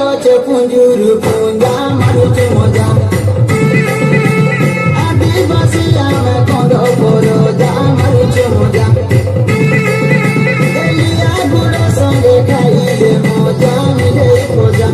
ଅଛେ ପୁଞ୍ଜୁରୁ ପୁଞ୍ଜା ମାରୁଛୁ ମଜା ଆଦିବାସୀ ଆମେ କନ୍ଦ ପରଜା ମାରୁଛୁ ମଜା ଏଲିଆ ଗୁଡ଼ ସଙ୍ଗେ ଖାଇଲେ ମଜା ମିଳେ ଖୋଜା